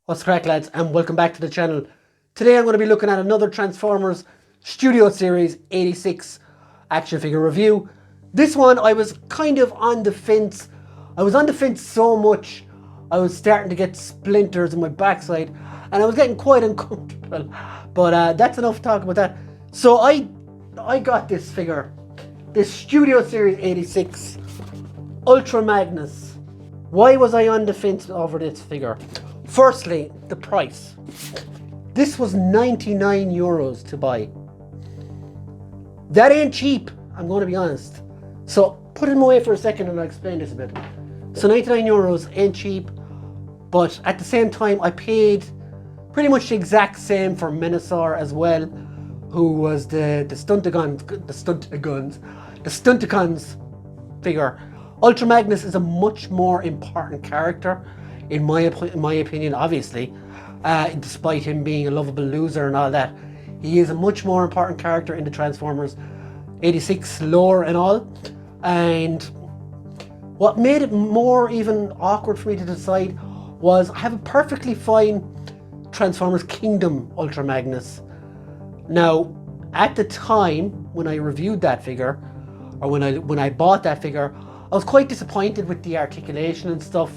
What's crack, lads, and welcome back to the channel. Today I'm going to be looking at another Transformers Studio Series 86 action figure review. This one I was kind of on the fence. I was on the fence so much I was starting to get splinters in my backside and I was getting quite uncomfortable. But that's enough talk about that. So I got this figure, this Studio Series 86 Ultra Magnus. Why was I on the fence over this figure? Firstly, the price. This was 99 euros to buy. That ain't cheap, I'm going to be honest. So put him away for a second and I'll explain this a bit. So 99 euros ain't cheap, but at the same time I paid pretty much the exact same for Menasor as well, who was the Stunticons figure. Ultra Magnus is a much more important character in my opinion, obviously, despite him being a lovable loser and all that. He is a much more important character in the Transformers 86 lore and all. And what made it more even awkward for me to decide was I have a perfectly fine Transformers Kingdom Ultra Magnus. Now, at the time when I reviewed that figure, or when I bought that figure, I was quite disappointed with the articulation and stuff.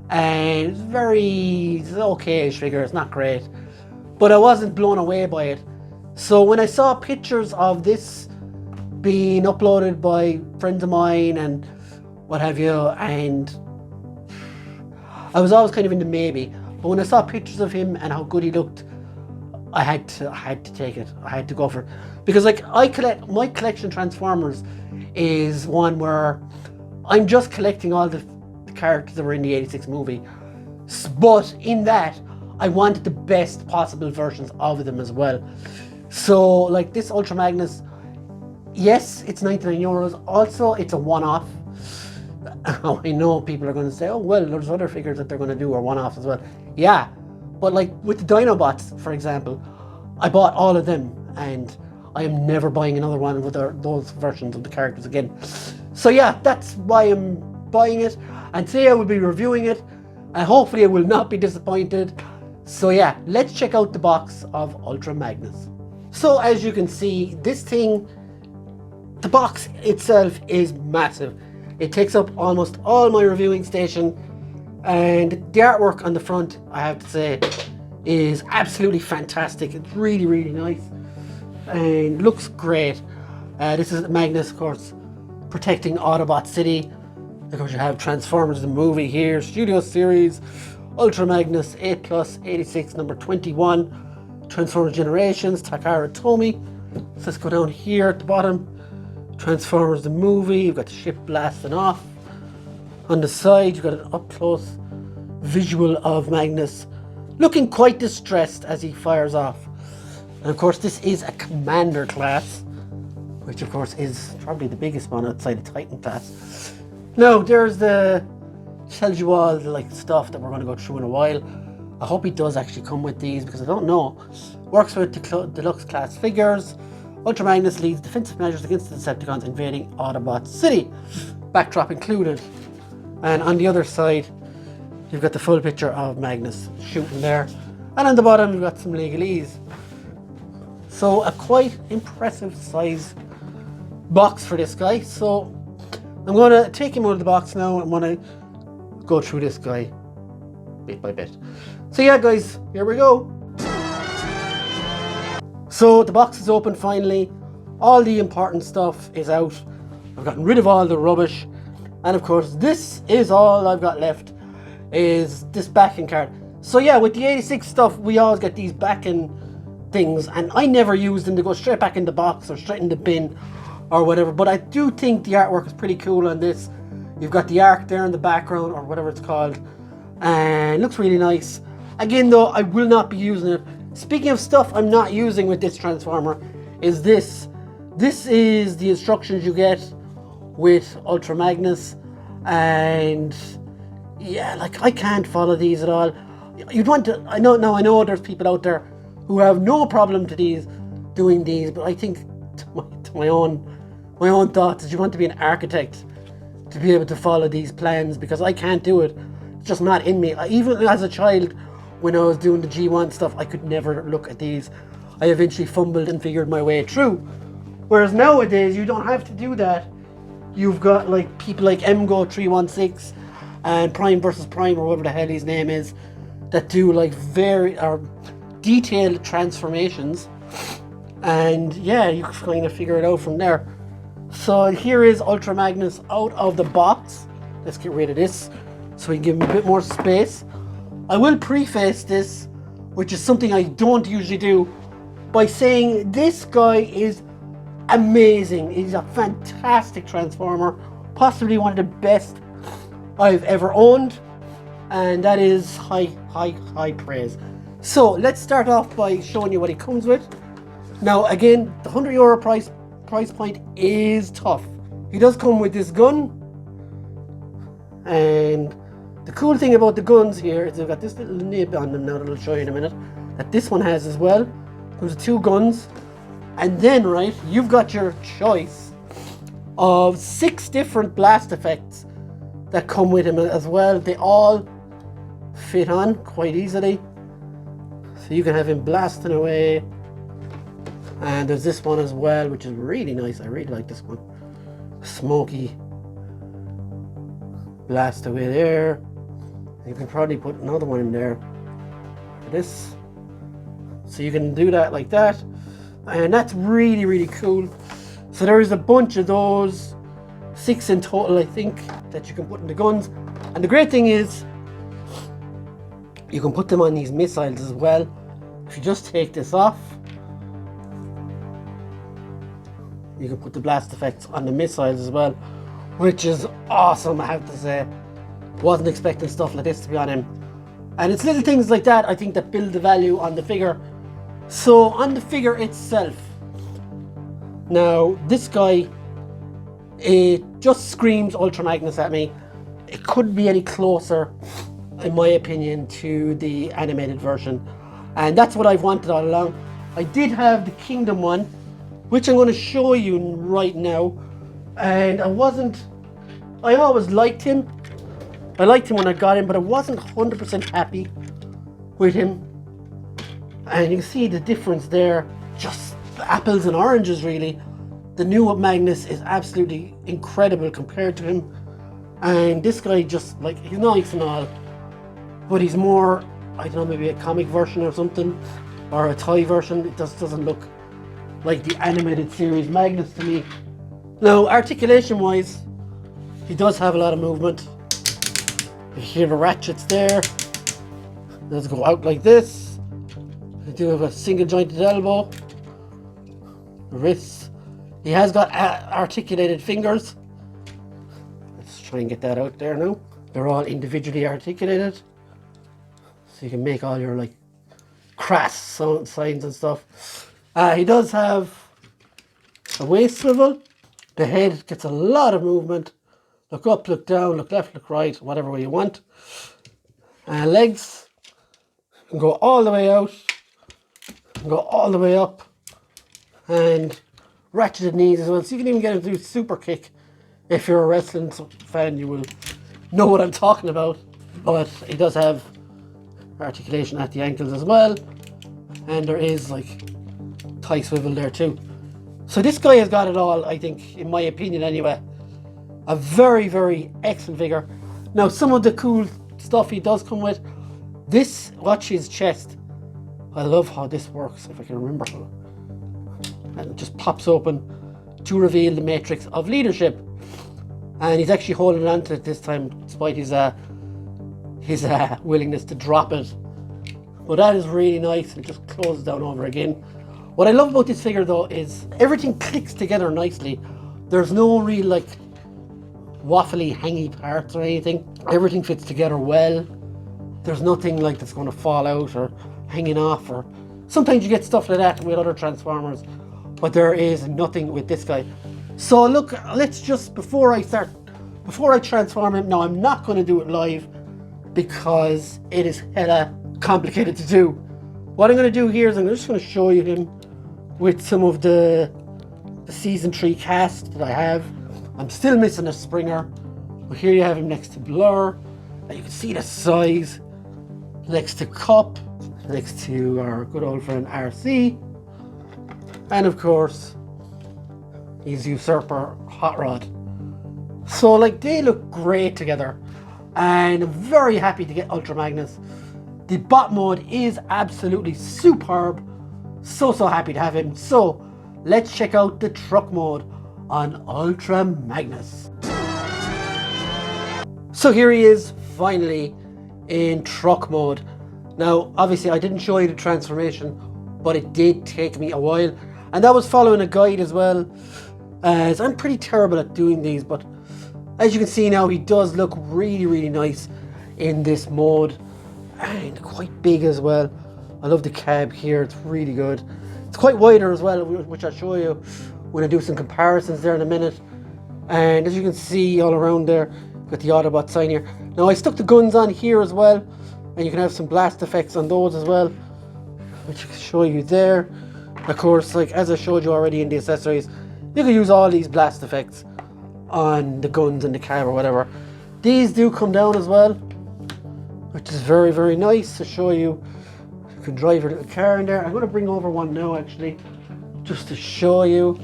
And it's it's okay-ish figure, it's not great, but I wasn't blown away by it. So when I saw pictures of this being uploaded by friends of mine and what have you, and I was always kind of into maybe, but when I saw pictures of him and how good he looked, I had to take it. I had to go for it, because like my collection of Transformers is one where I'm just collecting all the characters that were in the 86 movie, but in that I wanted the best possible versions of them as well. So like this Ultra Magnus, yes, it's 99 euros. Also, it's a one-off. I know people are going to say, oh well, there's other figures that they're going to do are one-offs as well. Yeah, but like with the Dinobots, for example, I bought all of them and I am never buying another one with those versions of the characters again. So yeah, that's why I'm buying it, and today I will be reviewing it, and hopefully I will not be disappointed. So yeah, let's check out the box of Ultra Magnus. So as you can see, this thing, the box itself is massive. It takes up almost all my reviewing station, and the artwork on the front, I have to say, is absolutely fantastic. It's really, really nice and looks great. This is Magnus, of course, protecting Autobot City. Of course, you have Transformers the movie here, Studio Series, Ultra Magnus 8+, 86, number 21, Transformers Generations, Takara Tomy. So let's go down here at the bottom. Transformers the movie, you've got the ship blasting off. On the side, you've got an up-close visual of Magnus looking quite distressed as he fires off. And of course, this is a Commander class, which of course is probably the biggest one outside the Titan class. Now, there's tells you all the like stuff that we're going to go through in a while. I hope he does actually come with these, because I don't know. Works with the deluxe class figures. Ultra Magnus leads defensive measures against the Decepticons invading Autobot City. Backdrop included. And on the other side, you've got the full picture of Magnus shooting there. And on the bottom, you've got some legalese. So a quite impressive size box for this guy. So I'm going to take him out of the box now and want to go through this guy bit by bit. So yeah, guys, here we go. So the box is open finally. All the important stuff is out. I've gotten rid of all the rubbish. And of course, this is all I've got left, is this backing card. So yeah, with the 86 stuff, we always get these backing things, and I never use them. They go straight back in the box or straight in the bin or whatever, but I do think the artwork is pretty cool on this. You've got the arc there in the background, or whatever it's called, and it looks really nice. Again though, I will not be using it. Speaking of stuff I'm not using with this Transformer, is this. This is the instructions you get with Ultra Magnus, and yeah, like I can't follow these at all. You'd want to, I know there's people out there who have no problem doing these, but I think to my own thoughts is you want to be an architect to be able to follow these plans, because I can't do it. It's just not in me. Even as a child, when I was doing the G1 stuff, I could never look at these. I eventually fumbled and figured my way through. Whereas nowadays, you don't have to do that. You've got like people like MGO316 and Prime versus Prime, or whatever the hell his name is, that do like very detailed transformations. And yeah, you can kind of figure it out from there. So here is Ultra Magnus out of the box. Let's get rid of this so we can give him a bit more space. I will preface this, which is something I don't usually do, by saying this guy is amazing. He's a fantastic transformer, possibly one of the best I've ever owned, and that is high praise. So let's start off by showing you what he comes with. Now again, the €100 price point is tough. He does come with this gun, and the cool thing about the guns here is they've got this little nib on them now that I'll show you in a minute, that this one has as well. Comes with 2 guns, and then right, you've got your choice of 6 different blast effects that come with him as well. They all fit on quite easily, so you can have him blasting away. And there's this one as well, which is really nice. I really like this one. Smoky blast away there. You can probably put another one in there for this, so you can do that like that, and that's really cool. So there is a bunch of those, 6 in total I think, that you can put in the guns. And the great thing is you can put them on these missiles as well. If you just take this off, you can put the blast effects on the missiles as well, which is awesome, I have to say. Wasn't expecting stuff like this to be on him. And it's little things like that, I think, that build the value on the figure. So on the figure itself, now this guy, it just screams Ultra Magnus at me. It couldn't be any closer, in my opinion, to the animated version, and that's what I've wanted all along. I did have the Kingdom one, which I'm going to show you right now, and I always liked him. I liked him when I got him, but I wasn't 100% happy with him. And you can see the difference there, just apples and oranges really. The new Magnus is absolutely incredible compared to him. And this guy, just like, he's nice and all, but he's more, I don't know, maybe a comic version or something, or a toy version. It just doesn't look like the animated series Magnus to me. Now, articulation wise, he does have a lot of movement. You hear the ratchets there. Let's go out like this. I do have a single jointed elbow. Wrists. He has got articulated fingers. Let's try and get that out there now. They're all individually articulated, so you can make all your like crass signs and stuff. He does have a waist swivel. The head gets a lot of movement. Look up, look down, look left, look right, whatever way you want. Legs can go all the way out, can go all the way up, and ratcheted knees as well. So you can even get him to do super kick. If you're a wrestling fan, you will know what I'm talking about. But he does have articulation at the ankles as well, and there is like thigh swivel there too. So this guy has got it all, I think, in my opinion anyway. A very excellent figure. Now, some of the cool stuff he does come with, this, watch his chest. I love how this works, if I can remember. And it just pops open to reveal the matrix of leadership. And he's actually holding on to it this time, despite his willingness to drop it. But that is really nice, and it just closes down over again. What I love about this figure though is everything clicks together nicely. There's no real like waffly hangy parts or anything. Everything fits together well. There's nothing like that's going to fall out or hanging off, or sometimes you get stuff like that with other Transformers, but there is nothing with this guy. So look, let's just, before I transform him, now I'm not going to do it live because it is hella complicated to do. What I'm going to do here is I'm just going to show you him with some of the season 3 cast that I have. I'm still missing a Springer, but here you have him next to Blur, and you can see the size. next to Cup, next to our good old friend RC, and of course his Usurper Hot Rod. So like they look great together, and I'm very happy to get Ultra Magnus. The bot mode is absolutely superb. So happy to have him. So let's check out the truck mode on Ultra Magnus. So here he is finally in truck mode. Now obviously I didn't show you the transformation, but it did take me a while, and that was following a guide as well, as I'm pretty terrible at doing these. But as you can see now, he does look really nice in this mode, and quite big as well. I love the cab here, it's really good. It's quite wider as well, which I'll show you when I do some comparisons there in a minute. And as you can see all around there, got the Autobot sign here. Now I stuck the guns on here as well, and you can have some blast effects on those as well, which I can show you there. Of course, like as I showed you already in the accessories, you can use all these blast effects on the guns and the cab or whatever. These do come down as well, which is very nice to show you. You can drive your little car in there. I'm going to bring over one now actually, just to show you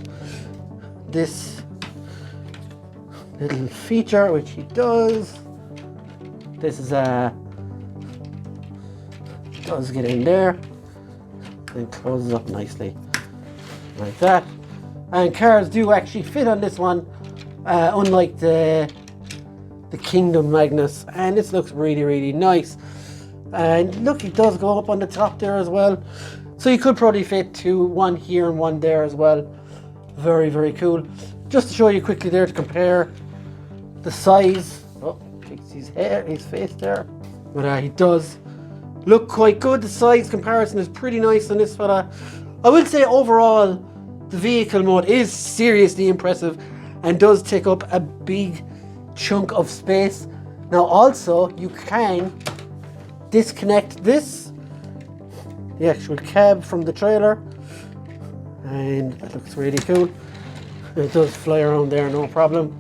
this little feature, which he does. This is does get in there and closes up nicely like that. And cars do actually fit on this one, unlike the Kingdom Magnus, and this looks really nice. And look, it does go up on the top there as well, so you could probably fit one here and one there as well. Very cool. Just to show you quickly there to compare the size. Oh, fix his hair, his face there. But he does look quite good. The size comparison is pretty nice on this fella. I will say overall the vehicle mode is seriously impressive and does take up a big chunk of space. Now also you can disconnect this, the actual cab, from the trailer, and it looks really cool. It does fly around there no problem,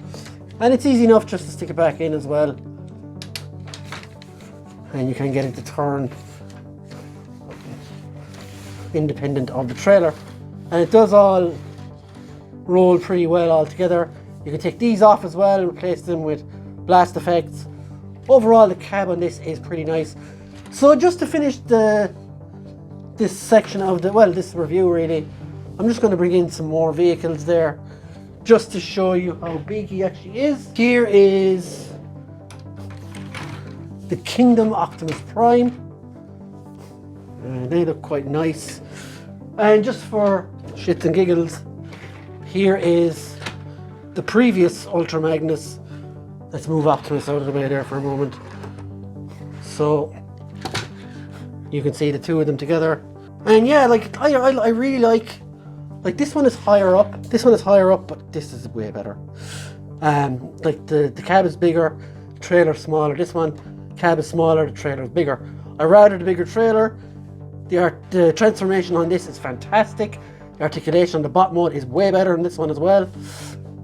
and it's easy enough just to stick it back in as well, and you can get it to turn independent of the trailer, and it does all roll pretty well all together. You can take these off as well and replace them with blast effects. Overall the cab on this is pretty nice. So just to finish this section of this review really, I'm just going to bring in some more vehicles there just to show you how big he actually is. Here is the Kingdom Optimus Prime, and they look quite nice. And just for shits and giggles, here is the previous Ultra Magnus. Let's move Optimus out of the way there for a moment, so you can see the two of them together. And yeah, like I really like this one is higher up. This one is higher up, but this is way better. Like the cab is bigger, the trailer smaller. This one, cab is smaller, the trailer is bigger. I rather the bigger trailer. The transformation on this is fantastic. The articulation on the bot mode is way better than this one as well.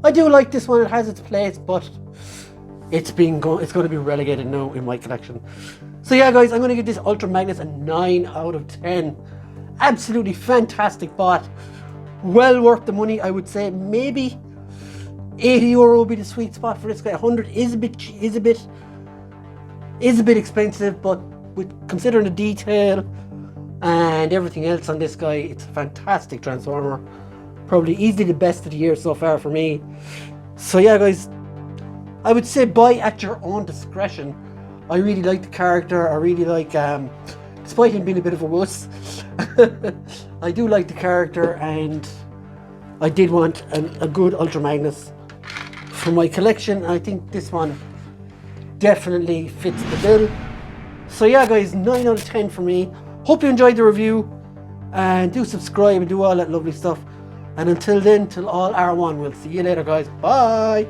I do like this one, it has its place, but it's going to be relegated now in my collection. So yeah guys, I'm going to give this Ultra Magnus a 9 out of 10. Absolutely fantastic bot. Well worth the money, I would say. Maybe €80 would be the sweet spot for this guy. 100 is a bit expensive, but with considering the detail and everything else on this guy, it's a fantastic transformer. Probably easily the best of the year so far for me. So yeah guys, I would say buy at your own discretion. I really like the character. I really like, despite him being a bit of a wuss, I do like the character, and I did want a good Ultra Magnus for my collection. I think this one definitely fits the bill. So yeah guys, 9 out of 10 for me. Hope you enjoyed the review, and do subscribe and do all that lovely stuff. And until then, till all R1, we'll see you later guys. Bye!